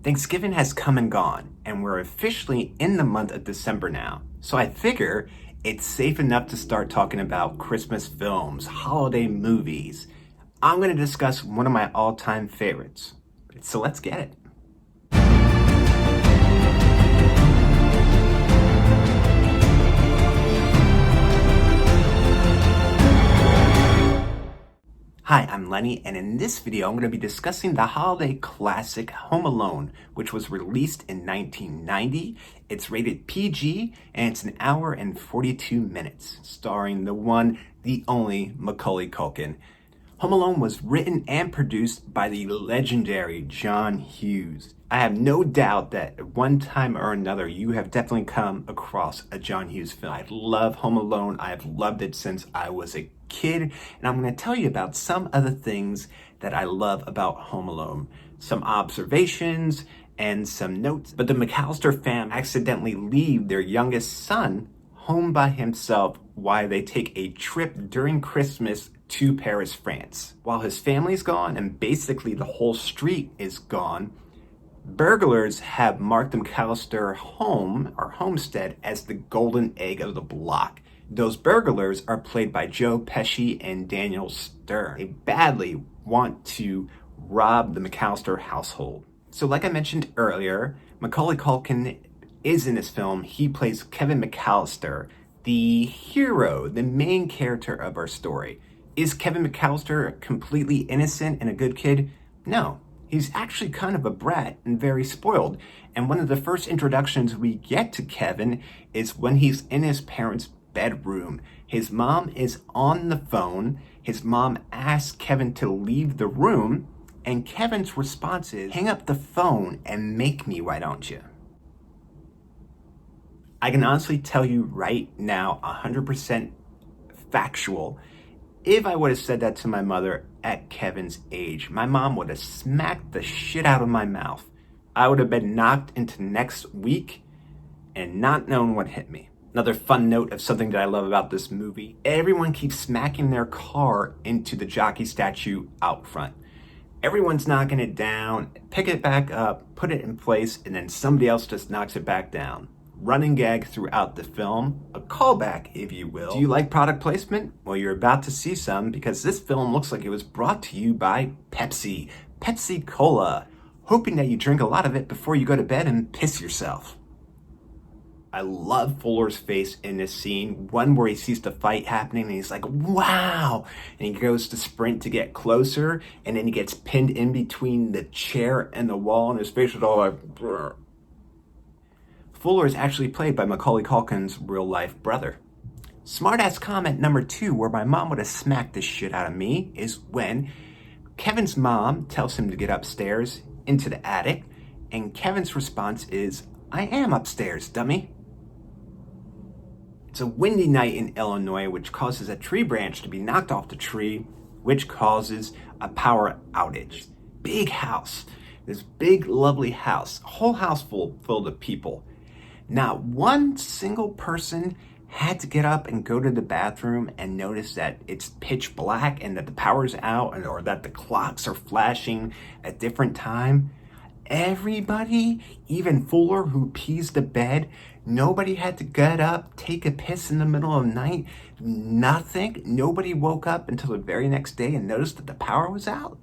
Thanksgiving has come and gone, and we're officially in the month of December now. So I figure it's safe enough to start talking about Christmas films, holiday movies. I'm going to discuss one of my all-time favorites. So let's get it. Hi, I'm Lenny, and in this video I'm going to be discussing the holiday classic Home Alone, which was released in 1990. It's rated PG, and it's an hour and 42 minutes, starring the one, the only Macaulay Culkin. Home Alone was written and produced by the legendary John Hughes. I have no doubt that at one time or another you have definitely come across a John Hughes film. I love Home Alone. I have loved it since I was a kid, and I'm going to tell you about some of the things that I love about Home Alone, some observations and some notes. But the McCallister family accidentally leave their youngest son home by himself while they take a trip during Christmas to Paris, France. While his family's gone and basically the whole street is gone, burglars have marked the McCallister home or homestead as the golden egg of the block. Those burglars are played by Joe Pesci and Daniel Stern. They badly want to rob the McCallister household. So like I mentioned earlier, Macaulay Culkin is in this film. He plays Kevin McCallister, the hero, the main character of our story. Is Kevin McCallister completely innocent and a good kid? No. He's actually kind of a brat and very spoiled. And one of the first introductions we get to Kevin is when he's in his parents' bedroom. His mom is on the phone. His mom asks Kevin to leave the room, and Kevin's response is, "Hang up the phone and make me, why don't you?" I can honestly tell you right now, 100% factual, if I would have said that to my mother at Kevin's age, my mom would have smacked the shit out of my mouth. I would have been knocked into next week and not known what hit me. Another fun note of something that I love about this movie, everyone keeps smacking their car into the jockey statue out front. Everyone's knocking it down, pick it back up, put it in place, and then somebody else just knocks it back down. Running gag throughout the film, a callback, if you will. Do you like product placement? Well, you're about to see some, because this film looks like it was brought to you by Pepsi. Pepsi Cola. Hoping that you drink a lot of it before you go to bed and piss yourself. I love Fuller's face in this scene, one where he sees the fight happening and he's like, wow! And he goes to sprint to get closer, and then he gets pinned in between the chair and the wall, and his face is all like, brr. Fuller is actually played by Macaulay Culkin's real-life brother. Smartass comment number 2, where my mom would have smacked the shit out of me, is when Kevin's mom tells him to get upstairs into the attic, and Kevin's response is, "I am upstairs, dummy." It's a windy night in Illinois, which causes a tree branch to be knocked off the tree, which causes a power outage. Big house. This big, lovely house. A whole house full of people. Not one single person had to get up and go to the bathroom and notice that it's pitch black and that the power's out or that the clocks are flashing at different time. Everybody, even Fuller who pees the bed, nobody had to get up, take a piss in the middle of the night, nothing. Nobody woke up until the very next day and noticed that the power was out.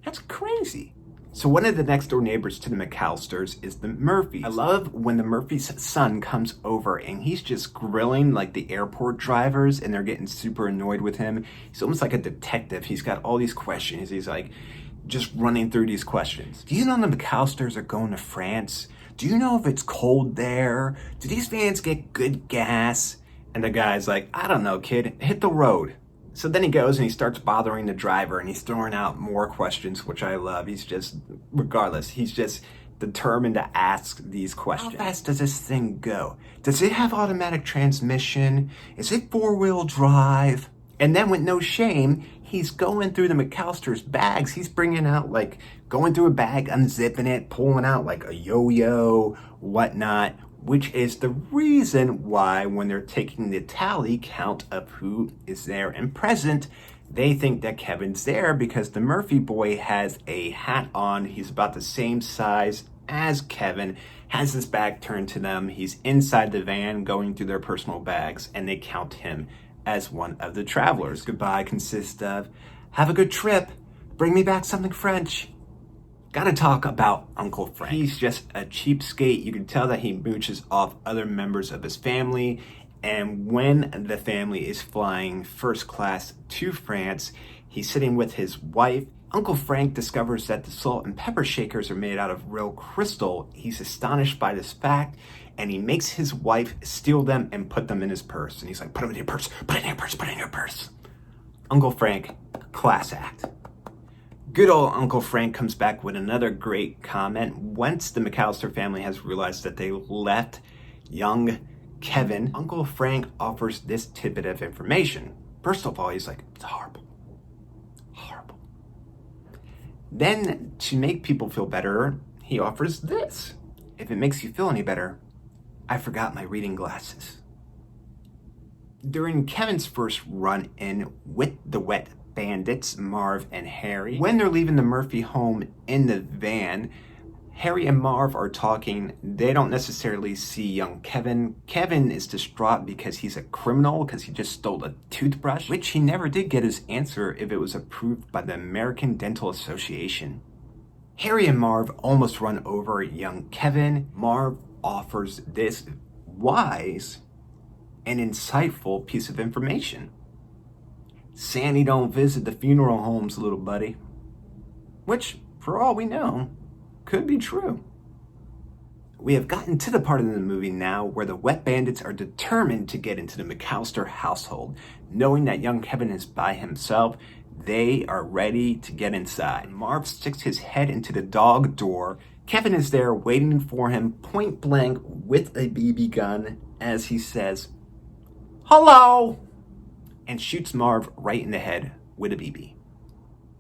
That's crazy. So one of the next door neighbors to the McCallisters is the Murphys. I love when the Murphys' son comes over and he's just grilling like the airport drivers and they're getting super annoyed with him. He's almost like a detective. He's got all these questions. He's like just running through these questions. Do you know the McCallisters are going to France? Do you know if it's cold there? Do these vans get good gas? And the guy's like, I don't know, kid, hit the road. So then he goes and he starts bothering the driver and he's throwing out more questions, which I love. He's just, regardless, he's just determined to ask these questions. How fast does this thing go? Does it have automatic transmission? Is it 4-wheel drive? And then with no shame, he's going through the McCallister's bags. He's bringing out, like, going through a bag, unzipping it, pulling out like a yo-yo, whatnot, which is the reason why when they're taking the tally count of who is there and present, they think that Kevin's there because the Murphy boy has a hat on. He's about the same size as Kevin has his back turned to them. He's inside the van going through their personal bags, and they count him as one of the travelers. His goodbye consists of, "Have a good trip. Bring me back something French." Gotta talk about Uncle Frank. He's just a cheapskate. You can tell that he mooches off other members of his family. And when the family is flying first class to France, he's sitting with his wife. Uncle Frank discovers that the salt and pepper shakers are made out of real crystal. He's astonished by this fact, and he makes his wife steal them and put them in his purse. And he's like, "Put them in your purse, put it in your purse, put it in your purse." Uncle Frank, class act. Good old Uncle Frank comes back with another great comment. Once the McCallister family has realized that they left young Kevin, Uncle Frank offers this tidbit of information. First of all, he's like, "It's horrible. Horrible." Then, to make people feel better, he offers this. "If it makes you feel any better, I forgot my reading glasses." During Kevin's first run-in with the Wet Bandits, Marv and Harry, when they're leaving the Murphy home in the van, Harry and Marv are talking. They don't necessarily see young Kevin. Kevin is distraught because he's a criminal, because he just stole a toothbrush, which he never did get his answer if it was approved by the American Dental Association. Harry and Marv almost run over young Kevin. Marv offers this wise and insightful piece of information. "Sandy don't visit the funeral homes, little buddy." Which, for all we know, could be true. We have gotten to the part of the movie now where the Wet Bandits are determined to get into the McCallister household. Knowing that young Kevin is by himself, they are ready to get inside. Marv sticks his head into the dog door. Kevin is there waiting for him point blank with a BB gun as he says, "Hello," and shoots Marv right in the head with a BB.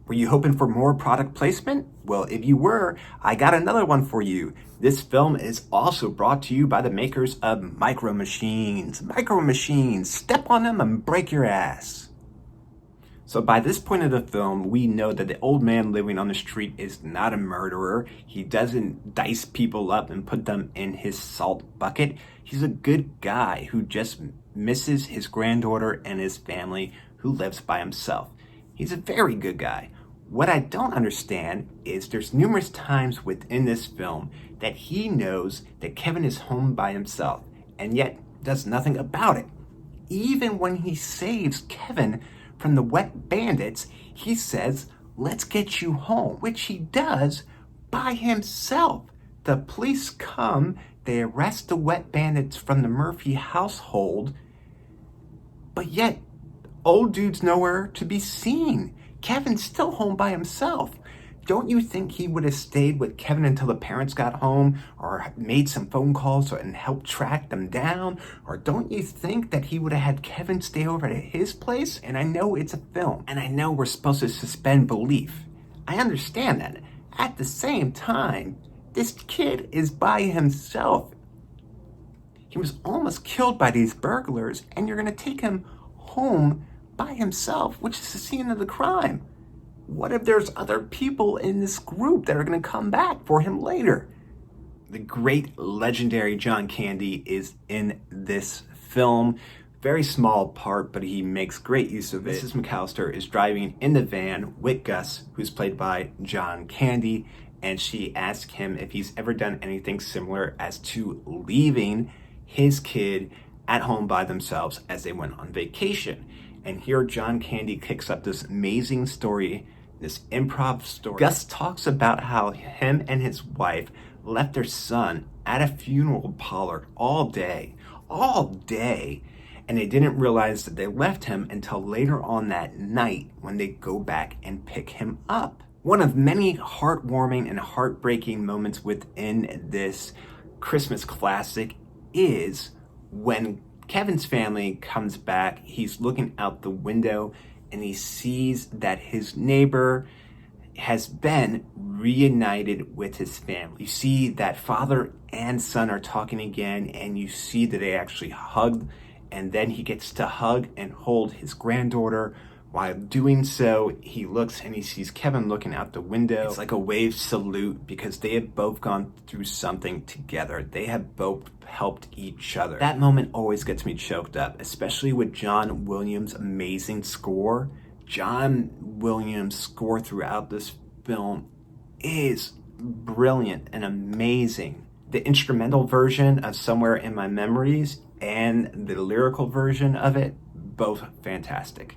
Were you hoping for more product placement? Well, if you were, I got another one for you. This film is also brought to you by the makers of Micro Machines. Micro Machines, step on them and break your ass. So by this point of the film, we know that the old man living on the street is not a murderer. He doesn't dice people up and put them in his salt bucket. He's a good guy who just misses his granddaughter and his family, who lives by himself. He's a very good guy. What I don't understand is there's numerous times within this film that he knows that Kevin is home by himself and yet does nothing about it. Even when he saves Kevin from the Wet Bandits, he says, "Let's get you home," which he does by himself. The police come, they arrest the Wet Bandits from the Murphy household, but yet old dude's nowhere to be seen. Kevin's still home by himself. Don't you think he would have stayed with Kevin until the parents got home, or made some phone calls and helped track them down? Or don't you think that he would have had Kevin stay over at his place? And I know it's a film, and I know we're supposed to suspend belief. I understand that. At the same time, this kid is by himself. He was almost killed by these burglars, and you're gonna take him home by himself, which is the scene of the crime. What if there's other people in this group that are going to come back for him later? The great legendary John Candy is in this film. Very small part, but he makes great use of it. Mrs. McCallister is driving in the van with Gus, who's played by John Candy, and she asks him if he's ever done anything similar as to leaving his kid at home by themselves as they went on vacation. And here John Candy kicks up this amazing story, this improv story. Gus talks about how him and his wife left their son at a funeral parlor all day, and they didn't realize that they left him until later on that night when they go back and pick him up. One of many heartwarming and heartbreaking moments within this Christmas classic is when Kevin's family comes back. He's looking out the window and he sees that his neighbor has been reunited with his family. You see that father and son are talking again, and you see that they actually hug, and then he gets to hug and hold his granddaughter While doing so, he looks and he sees Kevin looking out the window. It's like a wave salute because they have both gone through something together. They have both helped each other. That moment always gets me choked up, especially with John Williams' amazing score. John Williams' score throughout this film is brilliant and amazing. The instrumental version of Somewhere in My Memories and the lyrical version of it, both fantastic.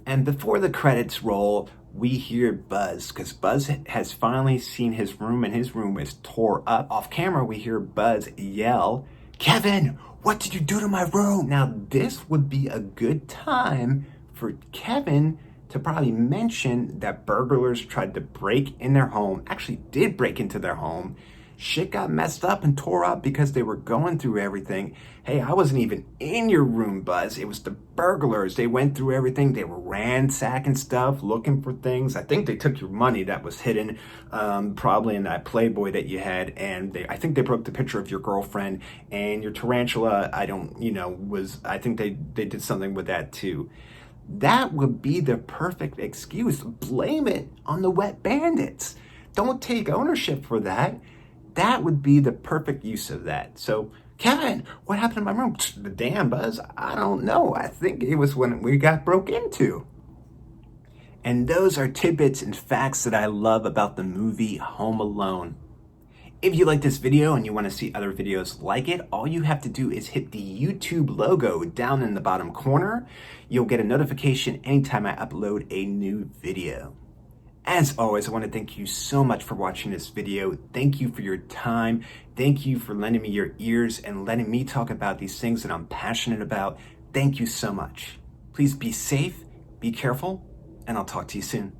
And before the credits roll, we hear Buzz, because Buzz has finally seen his room, and his room is tore up. Off camera, we hear Buzz yell, "Kevin, what did you do to my room?" Now, this would be a good time for Kevin to probably mention that burglars tried to break in their home, actually did break into their home. Shit got messed up and tore up because they were going through everything. Hey, I wasn't even in your room, Buzz. It was the burglars. They went through everything. They were ransacking stuff, looking for things. I think they took your money that was hidden, probably in that Playboy that you had. And I think they broke the picture of your girlfriend and your tarantula. I think they did something with that too. That would be the perfect excuse. Blame it on the Wet Bandits. Don't take ownership for that. That would be the perfect use of that. So, Kevin, what happened in my room? The damn, Buzz, I don't know. I think it was when we got broke into. And those are tidbits and facts that I love about the movie Home Alone. If you like this video and you want to see other videos like it, all you have to do is hit the YouTube logo down in the bottom corner. You'll get a notification anytime I upload a new video. As always, I want to thank you so much for watching this video. Thank you for your time. Thank you for lending me your ears and letting me talk about these things that I'm passionate about. Thank you so much. Please be safe, be careful, and I'll talk to you soon.